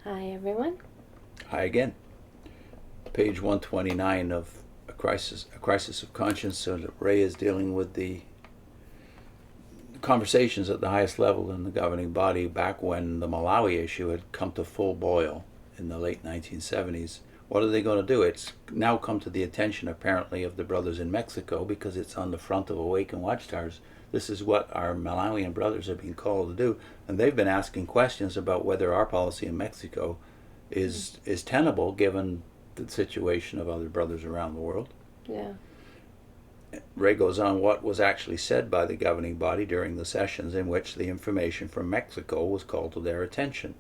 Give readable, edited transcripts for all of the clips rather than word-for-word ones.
Hi, everyone. Hi again. Page 129 of A Crisis of Conscience. So Ray is dealing with the conversations at the highest level in the governing body back when the Malawi issue had come to full boil in the late 1970s. What are they going to do? It's now come to the attention, apparently, of the brothers in Mexico because it's on the front of Awaken Watchtowers. This is what our Malawian brothers are being called to do, and they've been asking questions about whether our policy in Mexico is tenable given the situation of other brothers around the world. Yeah. Ray goes on what was actually said by the governing body during the sessions in which the information from Mexico was called to their attention.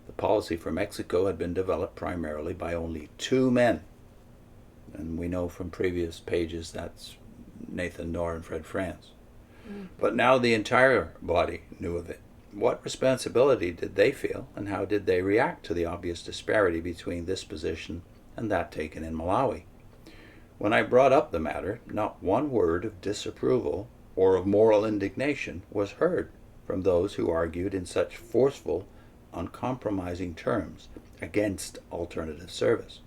The policy for Mexico had been developed primarily by only two men, and we know from previous pages that's Nathan Knorr and Ray Franz. But now the entire body knew of it. What responsibility did they feel, and how did they react to the obvious disparity between this position and that taken in Malawi? When I brought up the matter, not one word of disapproval or of moral indignation was heard from those who argued in such forceful, uncompromising terms against alternative service.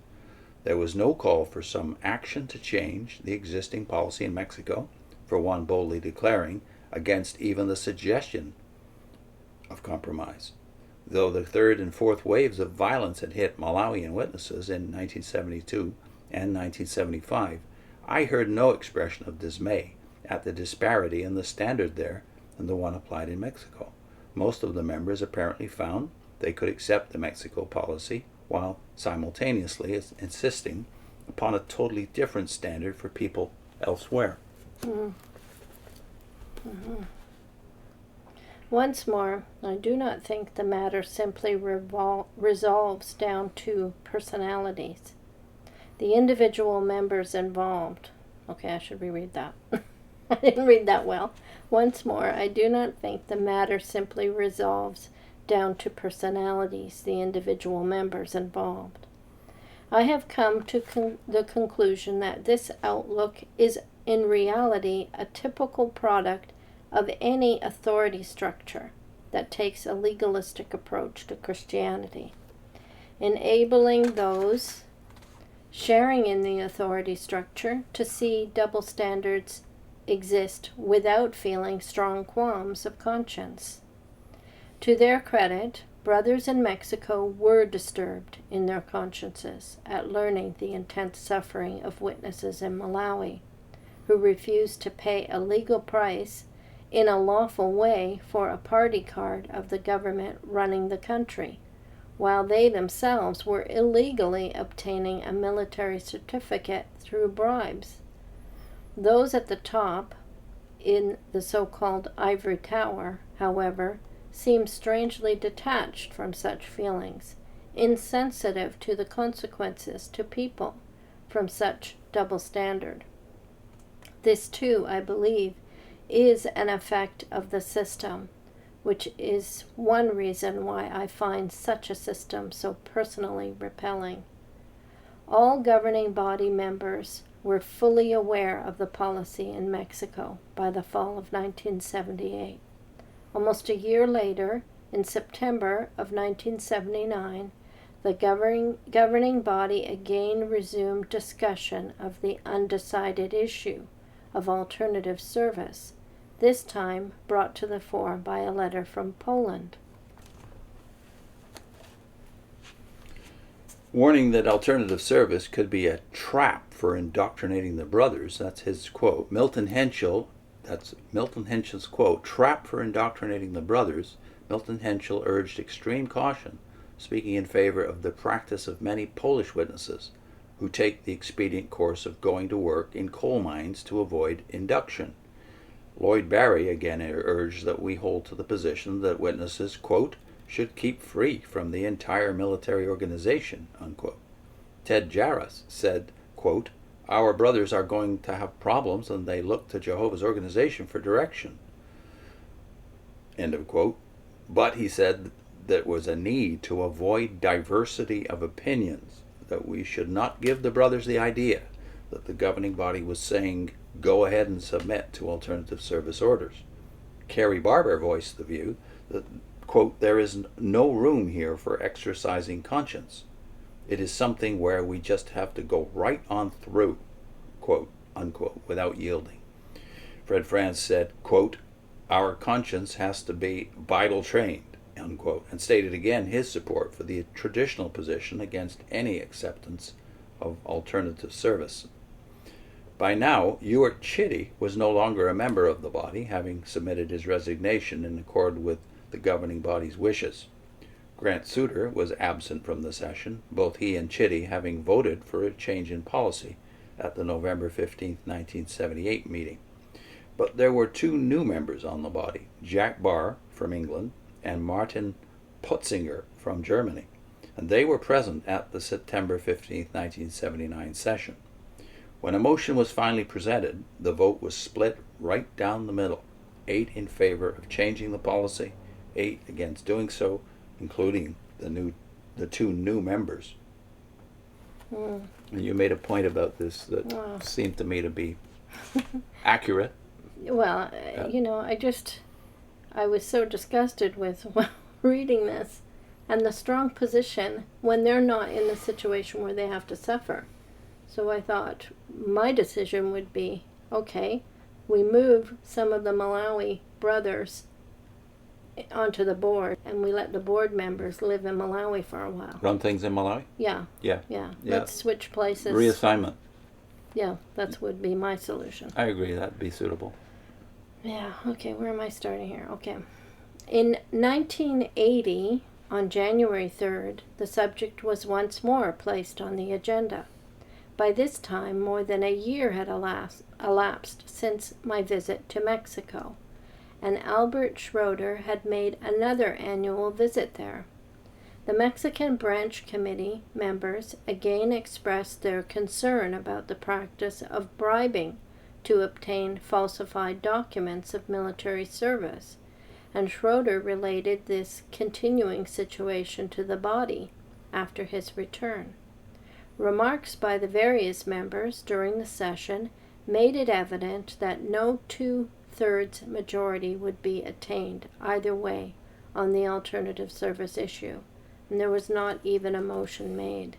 There was no call for some action to change the existing policy in Mexico, for one boldly declaring against even the suggestion of compromise. Though the third and fourth waves of violence had hit Malawian witnesses in 1972 and 1975, I heard no expression of dismay at the disparity in the standard there and the one applied in Mexico. Most of the members apparently found they could accept the Mexico policy while simultaneously insisting upon a totally different standard for people elsewhere. Once more, I do not think the matter simply resolves down to personalities. The individual members involved. Okay, I should reread that. I didn't read that well. Once more, I do not think the matter simply resolves down to personalities, the individual members involved. I have come to the conclusion that this outlook is in reality a typical product of any authority structure that takes a legalistic approach to Christianity, enabling those sharing in the authority structure to see double standards exist without feeling strong qualms of conscience. To their credit, brothers in Mexico were disturbed in their consciences at learning the intense suffering of witnesses in Malawi, who refused to pay a legal price in a lawful way for a party card of the government running the country, while they themselves were illegally obtaining a military certificate through bribes. Those at the top, in the so-called ivory tower, however, seem strangely detached from such feelings, insensitive to the consequences to people from such double standard. This, too, I believe, is an effect of the system, which is one reason why I find such a system so personally repelling. All governing body members were fully aware of the policy in Mexico by the fall of 1978. Almost a year later, in September of 1979, the governing body again resumed discussion of the undecided issue of alternative service, this time brought to the fore by a letter from Poland. Warning that alternative service could be a trap for indoctrinating the brothers, that's his quote. Milton Henschel's quote, trap for indoctrinating the brothers. Milton Henschel urged extreme caution, speaking in favor of the practice of many Polish witnesses who take the expedient course of going to work in coal mines to avoid induction. Lloyd Barry again urged that we hold to the position that witnesses, quote, should keep free from the entire military organization, unquote. Ted Jarrus said, quote, our brothers are going to have problems and they look to Jehovah's organization for direction, end of quote. But he said there was a need to avoid diversity of opinions, that we should not give the brothers the idea that the governing body was saying, go ahead and submit to alternative service orders. Kerry Barber voiced the view that quote, "There is no room here for exercising conscience. It is something where we just have to go right on through," quote, unquote, without yielding. Fred Franz said, quote, "Our conscience has to be Bible trained," unquote, and stated again his support for the traditional position against any acceptance of alternative service. By now, Ewart Chitty was no longer a member of the body, having submitted his resignation in accord with the governing body's wishes. Grant Suter was absent from the session, both he and Chitty having voted for a change in policy at the November 15, 1978 meeting. But there were two new members on the body, Jack Barr from England and Martin Potzinger from Germany, and they were present at the September 15, 1979 session. When a motion was finally presented, the vote was split right down the middle, 8 in favor of changing the policy, 8 against doing so, including the two new members. And you made a point about this that seemed to me to be accurate. Well, I was so disgusted with reading this and the strong position when they're not in the situation where they have to suffer. So I thought my decision would be, okay, we move some of the Malawi brothers onto the board and we let the board members live in Malawi for a while. Run things in Malawi? Yeah. Let's switch places. Reassignment. Yeah, that would be my solution. I agree, that'd be suitable. Yeah, okay, where am I starting here? Okay. In 1980, on January 3rd, the subject was once more placed on the agenda. By this time, more than a year had elapsed since my visit to Mexico, and Albert Schroeder had made another annual visit there. The Mexican Branch Committee members again expressed their concern about the practice of bribing to obtain falsified documents of military service, and Schroeder related this continuing situation to the body after his return. Remarks by the various members during the session made it evident that no 2/3 majority would be attained either way on the alternative service issue, and there was not even a motion made.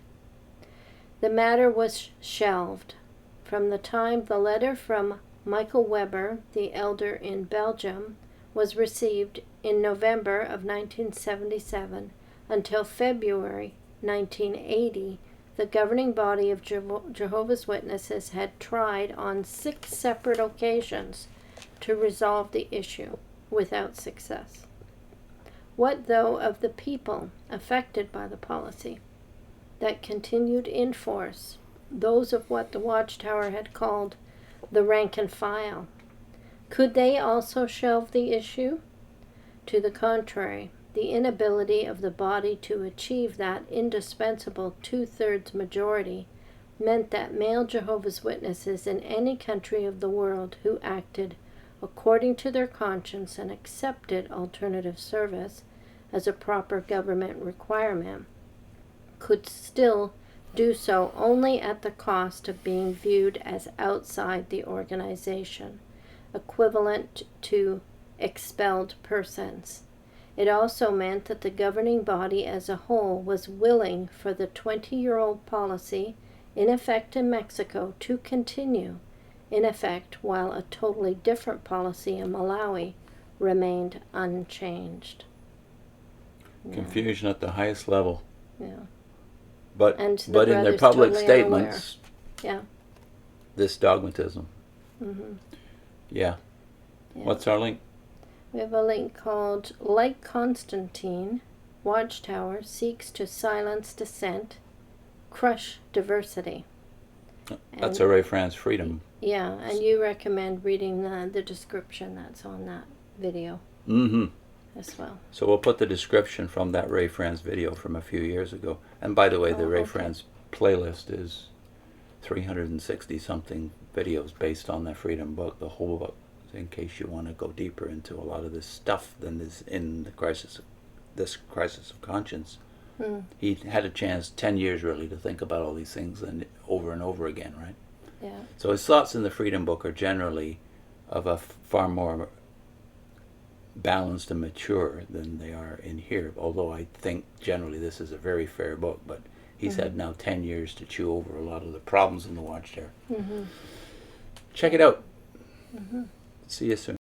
The matter was shelved from the time the letter from Michael Weber, the elder in Belgium, was received in November of 1977 until February 1980. The governing body of Jehovah's Witnesses had tried on 6 separate occasions to resolve the issue without success. What, though, of the people affected by the policy that continued in force, those of what the Watchtower had called the rank and file? Could they also shelve the issue? To the contrary, the inability of the body to achieve that indispensable 2/3 majority meant that male Jehovah's Witnesses in any country of the world who acted according to their conscience and accepted alternative service as a proper government requirement could still do so only at the cost of being viewed as outside the organization, equivalent to expelled persons. It also meant that the governing body as a whole was willing for the 20-year-old policy in effect in Mexico to continue in effect while a totally different policy in Malawi remained unchanged. Confusion at the highest level. Yeah. But And the in their brothers public totally statements, Yeah. this dogmatism. Mm-hmm. Yeah. Yeah. What's our link? We have a link called Like Constantine, Watchtower seeks to silence dissent, crush diversity. That's a Ray Franz freedom. Yeah, and you recommend reading the description that's on that video Mm-hmm. as well. So we'll put the description from that Ray Franz video from a few years ago. And by the way, the Ray okay. Franz playlist is 360-something videos based on that freedom book, the whole book, in case you want to go deeper into a lot of this stuff than is in this crisis of conscience. He had a chance, 10 years really, to think about all these things and over again, right? Yeah. So his thoughts in the freedom book are generally of a far more balanced and mature than they are in here. Although I think generally this is a very fair book, but he's had now 10 years to chew over a lot of the problems in the Watchtower. Check it out. See you soon.